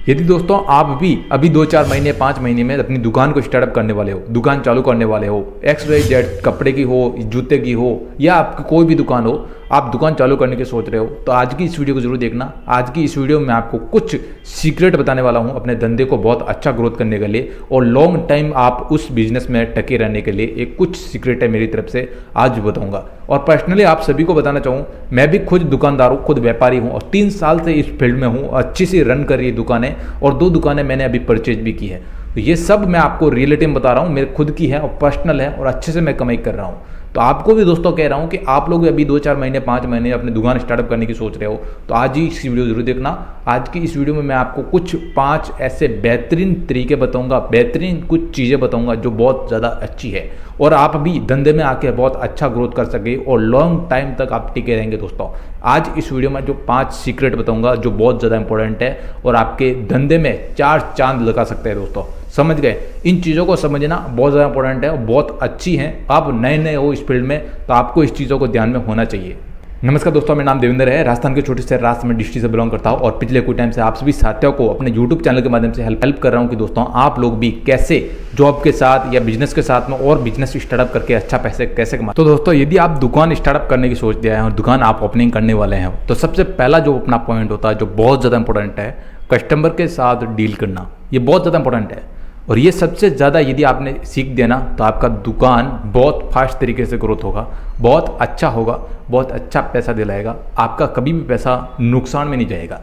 यदि दोस्तों आप भी अभी 2-4 महीने 5 महीने में अपनी दुकान को स्टार्टअप करने वाले हो, दुकान चालू करने वाले हो, XYZ कपड़े की हो, जूते की हो या आपकी कोई भी दुकान हो, आप दुकान चालू करने की सोच रहे हो तो आज की इस वीडियो को जरूर देखना। आज की इस वीडियो में मैं आपको कुछ सीक्रेट बताने वाला हूं अपने धंधे को बहुत अच्छा ग्रोथ करने के लिए और लॉन्ग टाइम आप उस बिजनेस में टके रहने के लिए। एक कुछ सीक्रेट है मेरी तरफ से, आज बताऊंगा। और पर्सनली आप सभी को बताना चाहूँ, मैं भी खुद दुकानदार हूँ, खुद व्यापारी हूँ और 3 साल से इस फील्ड में हूँ। अच्छी सी रन कर रही है दुकानें और 2 दुकानें मैंने अभी परचेज भी की है। तो ये सब मैं आपको रियलिटी में बता रहा हूँ, मेरे खुद की है और पर्सनल है और अच्छे से मैं कमाई कर रहा हूँ। तो आपको भी दोस्तों कह रहा हूँ कि आप लोग अभी 2-4 महीने 5 महीने अपनी दुकान स्टार्टअप करने की सोच रहे हो तो आज ही इस वीडियो जरूर देखना। आज की इस वीडियो में मैं आपको कुछ 5 ऐसे बेहतरीन तरीके बताऊंगा, बेहतरीन कुछ चीज़ें बताऊंगा जो बहुत ज़्यादा अच्छी है और आप भी धंधे में आके बहुत अच्छा ग्रोथ कर सके और लॉन्ग टाइम तक आप टिके रहेंगे। दोस्तों आज इस वीडियो में जो 5 सीक्रेट बताऊंगा जो बहुत ज़्यादा इंपॉर्टेंट है और आपके धंधे में 4 चांद लगा सकते हैं। दोस्तों समझ गए? इन चीज़ों को समझना बहुत ज़्यादा इंपॉर्टेंट है और बहुत अच्छी हैं। आप नए हो इस फील्ड में तो आपको इस चीज़ों को ध्यान में होना चाहिए। नमस्कार दोस्तों, मेरा नाम देवेंद्र है, राजस्थान के छोटे शहर राजस्थान डिस्ट्रिक्ट से बिलोंग करता हूं और पिछले कुछ टाइम से आप सभी साथियों को अपने यूट्यूब चैनल के माध्यम से हेल्प कर रहा हूं कि दोस्तों आप लोग भी कैसे जॉब के साथ या बिजनेस के साथ में और बिजनेस स्टार्टअप करके अच्छा पैसे कैसे कमाते। तो दोस्तों यदि आप दुकान स्टार्टअप करने की सोच दिया है और दुकान आप ओपनिंग करने वाले हैं तो सबसे पहला जो अपना पॉइंट होता है जो बहुत ज़्यादा इंपॉर्टेंट है, कस्टमर के साथ डील करना। ये बहुत ज़्यादा इंपॉर्टेंट है और ये सबसे ज़्यादा यदि आपने सीख दिया ना तो आपका दुकान बहुत फास्ट तरीके से ग्रोथ होगा, बहुत अच्छा होगा, बहुत अच्छा पैसा दिलाएगा, आपका कभी भी पैसा नुकसान में नहीं जाएगा।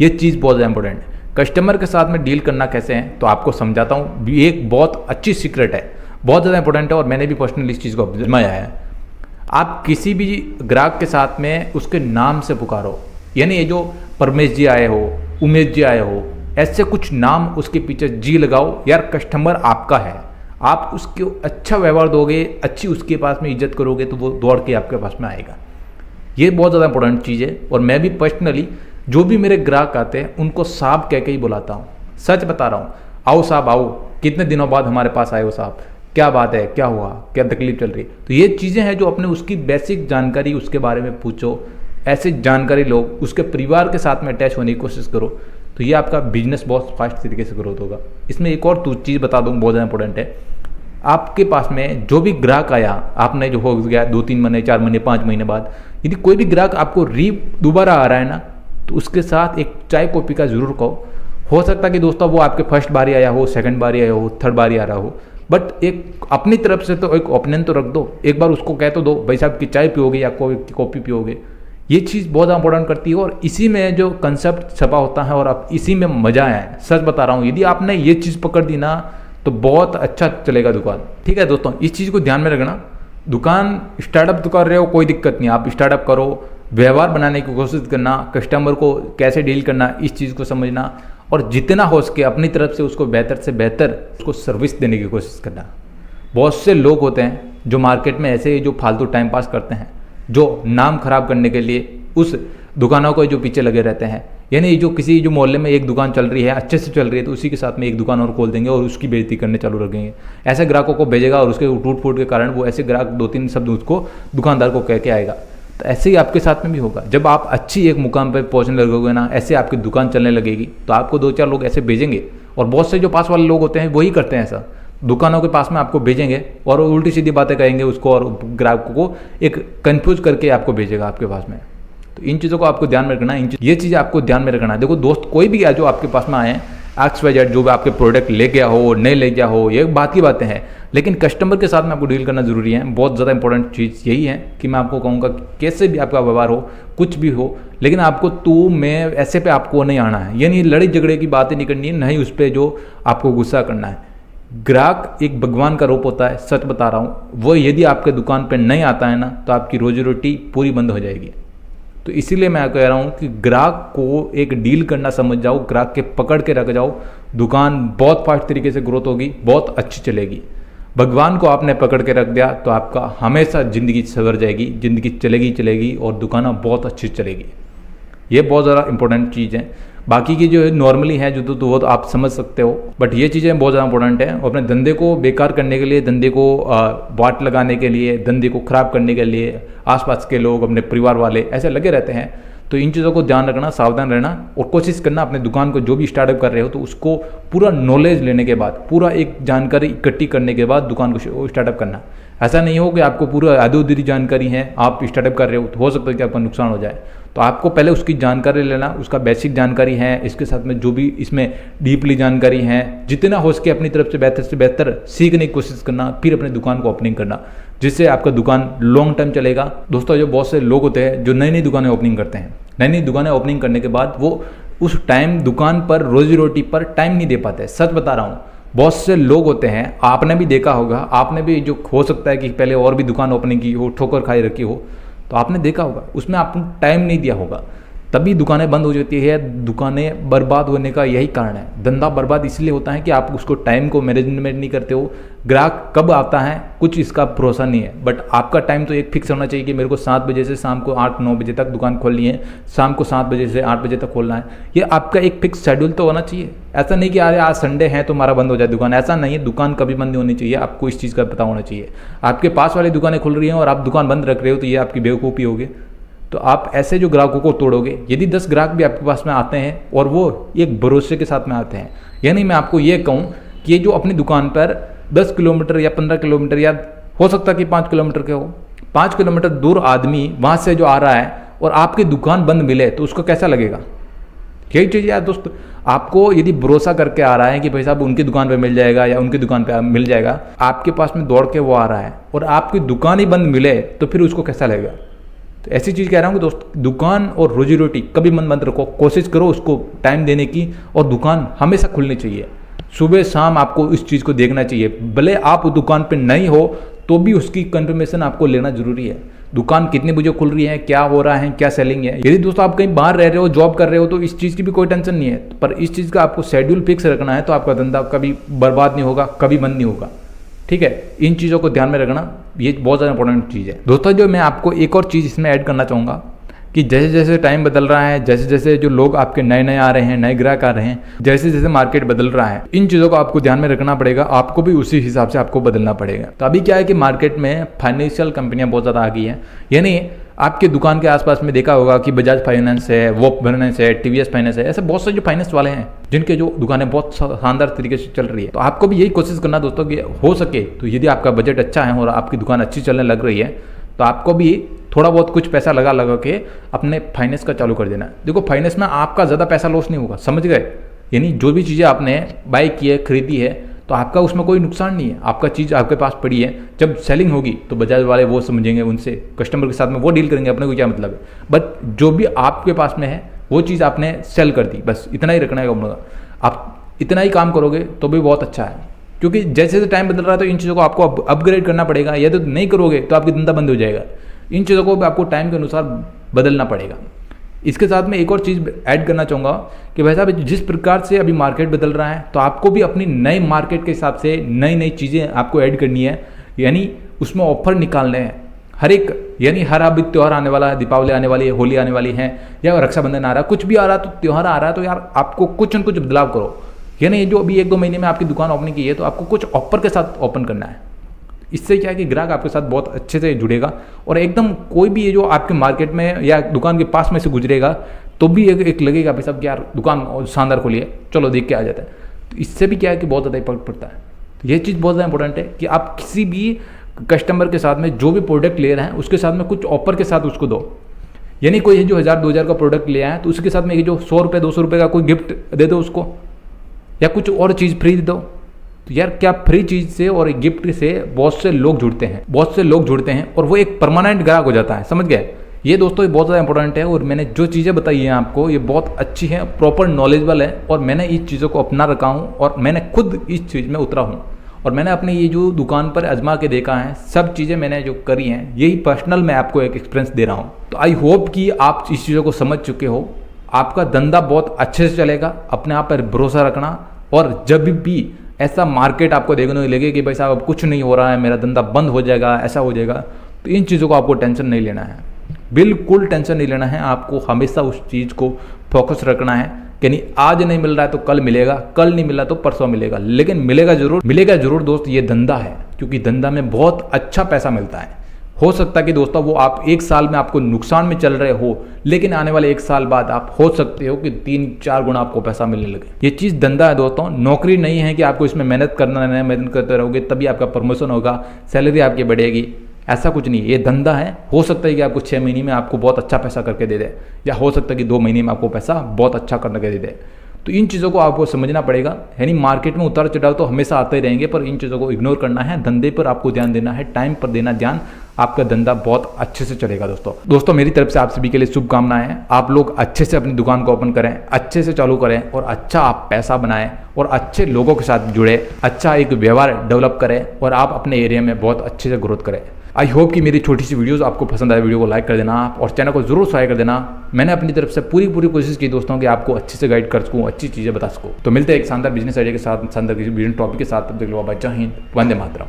ये चीज़ बहुत ज़्यादा इंपॉर्टेंट है। कस्टमर के साथ में डील करना कैसे है तो आपको समझाता हूँ। एक बहुत अच्छी सीक्रेट है, बहुत ज़्यादा इंपॉर्टेंट है और मैंने भी पर्सनली इस चीज़ को आजमाया है। आप किसी भी ग्राहक के साथ में उसके नाम से पुकारो, यानी ये जो परमेश जी आए हो, उमेश जी आए हो, ऐसे कुछ नाम उसके पीछे जी लगाओ। यार कस्टमर आपका है, आप उसको अच्छा व्यवहार दोगे, अच्छी उसके पास में इज्जत करोगे तो वो दौड़ के आपके पास में आएगा। ये बहुत ज़्यादा इंपॉर्टेंट चीज़ है और मैं भी पर्सनली जो भी मेरे ग्राहक आते हैं उनको साहब कह के ही बुलाता हूँ। सच बता रहा हूँ, आओ साहब आओ, कितने दिनों बाद हमारे पास आए हो साहब, क्या बात है, क्या हुआ, क्या तकलीफ चल रही। तो ये चीज़ें हैं जो अपने उसकी बेसिक जानकारी उसके बारे में पूछो, ऐसी जानकारी लो, उसके परिवार के साथ में अटैच होने की कोशिश करो तो ये आपका बिजनेस बहुत फास्ट तरीके से ग्रोथ होगा। इसमें एक और चीज़ बता दूँ बहुत ज़्यादा इंपॉर्टेंट है। आपके पास में जो भी ग्राहक आया, आपने जो हो गया 2-3 महीने 4 महीने 5 महीने बाद, यदि कोई भी ग्राहक आपको दोबारा आ रहा है ना तो उसके साथ एक चाय कॉफ़ी का ज़रूर कहो। हो सकता है कि दोस्तों वो आपके फर्स्ट बारी आया हो, सेकंड बारी आया हो, थर्ड बारी आ रहा हो, बट एक अपनी तरफ से तो एक ओपिनियन तो रख दो। एक बार उसको कह तो दो भाई साहब की चाय पियोगे या कॉफ़ी पियोगे। ये चीज़ बहुत इंपॉर्टेंट करती है और इसी में जो कंसेप्ट छपा होता है और अब इसी में मजा है। सच बता रहा हूँ, यदि आपने ये चीज़ पकड़ दी ना तो बहुत अच्छा चलेगा दुकान। ठीक है दोस्तों, इस चीज़ को ध्यान में रखना। दुकान स्टार्टअप तो कर रहे हो कोई दिक्कत नहीं, आप स्टार्टअप करो, व्यवहार बनाने की कोशिश करना, कस्टमर को कैसे डील करना इस चीज़ को समझना और जितना हो सके अपनी तरफ से उसको बेहतर से बेहतर उसको सर्विस देने की कोशिश करना। बहुत से लोग होते हैं जो मार्केट में ऐसे ही जो फालतू टाइम पास करते हैं, जो नाम खराब करने के लिए उस दुकानों को जो पीछे लगे रहते हैं। यानी जो किसी जो मोहल्ले में एक दुकान चल रही है, अच्छे से चल रही है, तो उसी के साथ में एक दुकान और खोल देंगे और उसकी बेइज्जती करने चालू रखेंगे। ऐसे ग्राहकों को भेजेगा और उसके टूट फूट के कारण वो ऐसे ग्राहक 2-3 शब्द उसको दुकानदार को कह के आएगा। तो ऐसे ही आपके साथ में भी होगा। जब आप अच्छी एक मुकाम पर पहुँचने लगोगे ना, ऐसे आपकी दुकान चलने लगेगी तो आपको 2-4 लोग ऐसे भेजेंगे और बहुत से जो पास वाले लोग होते हैं वही करते हैं ऐसा, दुकानों के पास में आपको भेजेंगे और उल्टी सीधी बातें कहेंगे उसको और ग्राहकों को एक कंफ्यूज करके आपको भेजेगा आपके पास में। तो इन चीज़ों को आपको ध्यान में रखना है, ये चीज़ें आपको ध्यान में रखना है। देखो दोस्त, कोई भी जो आपके पास में आए हैं, XYZ जो भी आपके प्रोडक्ट ले गया हो नहीं ले गया हो, ये बात की बातें हैं, लेकिन कस्टमर के साथ में आपको डील करना जरूरी है। बहुत ज़्यादा इंपॉर्टेंट चीज़ यही है कि मैं आपको कहूँगा कैसे भी आपका व्यवहार हो, कुछ भी हो, लेकिन आपको तू मैं ऐसे पे आपको नहीं आना है। यानी लड़ी झगड़े की बातें नहीं करनी है, नहीं उस पर जो आपको गुस्सा करना है। ग्राहक एक भगवान का रूप होता है, सच बता रहा हूँ। वो यदि आपके दुकान पे नहीं आता है ना तो आपकी रोजी रोटी पूरी बंद हो जाएगी। तो इसीलिए मैं कह रहा हूँ कि ग्राहक को एक डील करना समझ जाओ, ग्राहक के पकड़ के रख जाओ, दुकान बहुत फास्ट तरीके से ग्रोथ होगी, बहुत अच्छी चलेगी। भगवान को आपने पकड़ के रख दिया तो आपका हमेशा ज़िंदगी सवर जाएगी, ज़िंदगी चलेगी और दुकान बहुत अच्छी चलेगी। ये बहुत ज़्यादा इंपॉर्टेंट चीज़ है। बाकी की जो नॉर्मली है जो तो वो तो आप समझ सकते हो, बट ये चीज़ें बहुत ज़्यादा इंपॉर्टेंट है। और अपने धंधे को बेकार करने के लिए, धंधे को वाट लगाने के लिए, धंधे को ख़राब करने के लिए आसपास के लोग, अपने परिवार वाले ऐसे लगे रहते हैं। तो इन चीज़ों को ध्यान रखना, सावधान रहना और कोशिश करना अपने दुकान को जो भी स्टार्टअप कर रहे हो तो उसको पूरा नॉलेज लेने के बाद, पूरा एक जानकारी इकट्ठी करने के बाद दुकान को स्टार्टअप करना। ऐसा नहीं हो कि आपको पूरा अधूरी जानकारी है, आप स्टार्टअप कर रहे हो तो हो सकता है कि आपका नुकसान हो जाए। तो आपको पहले उसकी जानकारी लेना, उसका बेसिक जानकारी है, इसके साथ में जो भी इसमें डीपली जानकारी है, जितना हो सके अपनी तरफ से बेहतर सीखने की कोशिश करना, फिर अपने दुकान को ओपनिंग करना, जिससे आपका दुकान लॉन्ग टर्म चलेगा। दोस्तों, जो बहुत से लोग होते हैं जो नई नई दुकानें ओपनिंग करते हैं, नई नई दुकानें ओपनिंग करने के बाद वो उस टाइम दुकान पर रोजी रोटी पर टाइम नहीं दे पाते। सच बता रहा हूँ, बहुत से लोग होते हैं, आपने भी देखा होगा, आपने भी जो हो सकता है कि पहले और भी दुकान ओपनिंग की हो, ठोकर खाई रखी हो, तो आपने देखा होगा उसमें आपने टाइम नहीं दिया होगा, तभी दुकानें बंद हो जाती है। दुकानें बर्बाद होने का यही कारण है। धंधा बर्बाद इसलिए होता है कि आप उसको टाइम को मैनेजमेंट नहीं करते हो। ग्राहक कब आता है कुछ इसका भरोसा नहीं है, बट आपका टाइम तो एक फिक्स होना चाहिए कि मेरे को 7 बजे से शाम को 8-9 बजे तक दुकान खोलनी है, शाम को 7 बजे से 8 बजे तक खोलना है। ये आपका एक फिक्स शेड्यूल तो होना चाहिए। ऐसा नहीं कि अरे आज संडे है तो हमारा बंद हो जाए दुकान, ऐसा नहीं है। दुकान कभी बंद नहीं होनी चाहिए, आपको इस चीज़ का पता होना चाहिए। आपके पास वाली दुकानें खुल रही हैं और आप दुकान बंद रख रहे हो तो ये आपकी बेवकूफ़ी होगी। तो आप ऐसे जो ग्राहकों को तोड़ोगे, यदि 10 ग्राहक भी आपके पास में आते हैं और वो एक भरोसे के साथ में आते हैं, यानी मैं आपको ये कहूँ कि ये जो अपनी दुकान पर 10 किलोमीटर या 15 किलोमीटर या हो सकता है कि 5 किलोमीटर के हो, 5 किलोमीटर दूर आदमी वहाँ से जो आ रहा है और आपकी दुकान बंद मिले तो उसको कैसा लगेगा? यही चीज़ यार दोस्त, आपको यदि भरोसा करके आ रहा है कि भाई साहब उनकी दुकान पे मिल जाएगा या उनकी दुकान पे मिल जाएगा, आपके पास में दौड़ के वो आ रहा है और आपकी दुकान ही बंद मिले तो फिर उसको कैसा लगेगा? तो ऐसी चीज़ कह रहा हूँ कि दोस्त, दुकान और रोजी रोटी कभी मत रखो, कोशिश करो उसको टाइम देने की, और दुकान हमेशा खुलनी चाहिए। सुबह शाम आपको इस चीज़ को देखना चाहिए। भले आप दुकान पे नहीं हो तो भी उसकी कंफर्मेशन आपको लेना जरूरी है। दुकान कितने बजे खुल रही है, क्या हो रहा है, क्या सेलिंग है। यदि दोस्तों आप कहीं बाहर रह रहे हो, जॉब कर रहे हो, तो इस चीज़ की भी कोई टेंशन नहीं है, पर इस चीज़ का आपको शेड्यूल फिक्स रखना है तो आपका धंधा कभी बर्बाद नहीं होगा, कभी बंद नहीं होगा। ठीक है, इन चीज़ों को ध्यान में रखना, ये बहुत ज़्यादा इंपॉर्टेंट चीज़ है। दोस्तों, जो मैं आपको एक और चीज़ इसमें ऐड करना चाहूँगा कि जैसे जैसे टाइम बदल रहा है, जैसे जैसे जो लोग आपके नए नए आ रहे हैं, नए ग्राहक आ रहे हैं, जैसे जैसे मार्केट बदल रहा है, इन चीज़ों को आपको ध्यान में रखना पड़ेगा। आपको भी उसी हिसाब से आपको बदलना पड़ेगा। तो अभी क्या है कि मार्केट में फाइनेंशियल कंपनियां बहुत ज़्यादा आ गई हैं। यानी आपके दुकान के आसपास में देखा होगा कि बजाज फाइनेंस है, वोक फाइनेंस है, टीवीएस फाइनेंस है, ऐसे बहुत से जो फाइनेंस वाले हैं जिनके जो दुकानें बहुत शानदार तरीके से चल रही है। तो आपको भी यही कोशिश करना दोस्तों कि हो सके तो यदि आपका बजट अच्छा है और आपकी दुकान अच्छी चलने लग रही है तो आपको भी थोड़ा बहुत कुछ पैसा लगा के अपने फाइनेंस का चालू कर देना है। देखो, फाइनेंस में आपका ज़्यादा पैसा लॉस नहीं होगा, समझ गए? यानी जो भी चीज़ें आपने बाई की है, खरीदी है, तो आपका उसमें कोई नुकसान नहीं है। आपका चीज़ आपके पास पड़ी है, जब सेलिंग होगी तो बजाज वाले वो समझेंगे, उनसे कस्टमर के साथ में वो डील करेंगे, अपने को क्या मतलब है। बट जो भी आपके पास में है वो चीज़ आपने सेल कर दी, बस इतना ही रखना है अपने का। आप इतना ही काम करोगे तो भी बहुत अच्छा है, क्योंकि जैसे जैसे टाइम बदल रहा है तो इन चीज़ों को आपको अपग्रेड करना पड़ेगा। या तो नहीं करोगे तो आपकी धंधा बंद हो जाएगा। इन चीज़ों को भी आपको टाइम के अनुसार बदलना पड़ेगा। इसके साथ में एक और चीज़ ऐड करना चाहूँगा कि भाई साहब, जिस प्रकार से अभी मार्केट बदल रहा है तो आपको भी अपनी नई मार्केट के हिसाब से नई नई चीज़ें आपको ऐड करनी है। यानी उसमें ऑफर निकालने हैं हर एक। यानी हर अभी त्यौहार आने वाला है, दीपावली आने वाली है, होली आने वाली है, या रक्षाबंधन आ रहा है, कुछ भी आ रहा है, तो त्यौहार आ रहा है तो यार आपको कुछ न कुछ बदलाव करो। यानी ये जो अभी 1-2 महीने में आपकी दुकान ओपनिंग की है तो आपको कुछ ऑफर के साथ ओपन करना है। इससे क्या है कि ग्राहक आपके साथ बहुत अच्छे से जुड़ेगा और एकदम कोई भी ये जो आपके मार्केट में या दुकान के पास में से गुजरेगा तो भी एक लगेगा भाई साहब कि यार दुकान शानदार खोली है, चलो देख के आ जाता है। तो इससे भी क्या है कि बहुत ज़्यादा इफेक्ट पड़ता है। तो ये चीज़ बहुत ज़्यादा इंपॉर्टेंट है कि आप किसी भी कस्टमर के साथ में जो भी प्रोडक्ट ले रहे हैं उसके साथ में कुछ ऑफर के साथ उसको दो। यानी कोई जो 1000-2000 का प्रोडक्ट ले आए तो उसके साथ में ये जो 100 रुपये 200 रुपये का कोई गिफ्ट दे दो उसको, या कुछ और चीज़ फ्री दे दो। तो यार क्या फ्री चीज़ से और एक गिफ्ट से बहुत से लोग जुड़ते हैं, और वो एक परमानेंट ग्राहक हो जाता है, समझ गए? ये दोस्तों बहुत ज़्यादा इंपॉर्टेंट है। और मैंने जो चीज़ें बताई हैं आपको ये बहुत अच्छी हैं, प्रॉपर नॉलेजेबल है, और मैंने इस चीज़ों को अपना रखा हूँ और मैंने खुद इस चीज़ में उतरा हूँ और मैंने अपने ये जो दुकान पर आजमा के देखा है, सब चीज़ें मैंने जो करी हैं यही पर्सनल मैं आपको एक एक्सपीरियंस दे रहा हूँ। तो आई होप कि आप इस चीज़ों को समझ चुके हो। आपका धंधा बहुत अच्छे से चलेगा, अपने आप पर भरोसा रखना। और जब भी ऐसा मार्केट आपको देखने को लगे कि भाई साहब अब कुछ नहीं हो रहा है, मेरा धंधा बंद हो जाएगा, ऐसा हो जाएगा, तो इन चीज़ों को आपको टेंशन नहीं लेना है, बिल्कुल टेंशन नहीं लेना है। आपको हमेशा उस चीज़ को फोकस रखना है कि नहीं आज नहीं मिल रहा है तो कल मिलेगा, कल नहीं मिला तो परसों मिलेगा, लेकिन मिलेगा जरूर दोस्त। ये धंधा है, क्योंकि धंधा में बहुत अच्छा पैसा मिलता है। हो सकता है कि दोस्तों वो आप एक साल में आपको नुकसान में चल रहे हो, लेकिन आने वाले एक साल बाद आप हो सकते हो कि 3-4 गुना आपको पैसा मिलने लगे। ये चीज़ धंधा है दोस्तों, नौकरी नहीं है कि आपको इसमें मेहनत करना है, मेहनत करते रहोगे तभी आपका प्रमोशन होगा, सैलरी आपकी बढ़ेगी। ऐसा कुछ नहीं है, ये धंधा है। हो सकता है कि आपको 6 महीने में आपको बहुत अच्छा पैसा करके दे दे, या हो सकता है कि 2 महीने में आपको पैसा बहुत अच्छा करके दे दे। तो इन चीज़ों को आपको समझना पड़ेगा। यानी मार्केट में उतार चढ़ाव तो हमेशा आते ही रहेंगे, पर इन चीज़ों को इग्नोर करना है। धंधे पर आपको ध्यान देना है, टाइम पर देना ध्यान, आपका धंधा बहुत अच्छे से चलेगा। दोस्तों मेरी तरफ से आप सभी के लिए शुभकामनाएं हैं। आप लोग अच्छे से अपनी दुकान को ओपन करें, अच्छे से चालू करें और अच्छा आप पैसा बनाएं और अच्छे लोगों के साथ जुड़े, अच्छा एक व्यवहार डेवलप करें और आप अपने एरिया में बहुत अच्छे से ग्रोथ करें। आई होप कि मेरी छोटी सी वीडियोस आपको पसंद आए। वीडियो को लाइक कर देना आप और चैनल को जरूर सब्सक्राइब कर देना। मैंने अपनी तरफ से पूरी कोशिश की दोस्तों कि आपको अच्छे से गाइड कर सकूँ, अच्छी चीज़ें बता सकूँ। तो मिलते हैं एक शानदार बिजनेस आइडिया के साथ, शानदार बिजनेस टॉपिक के साथ। तब तक के लिए बाय, जय हिंद, वंदे मातरम।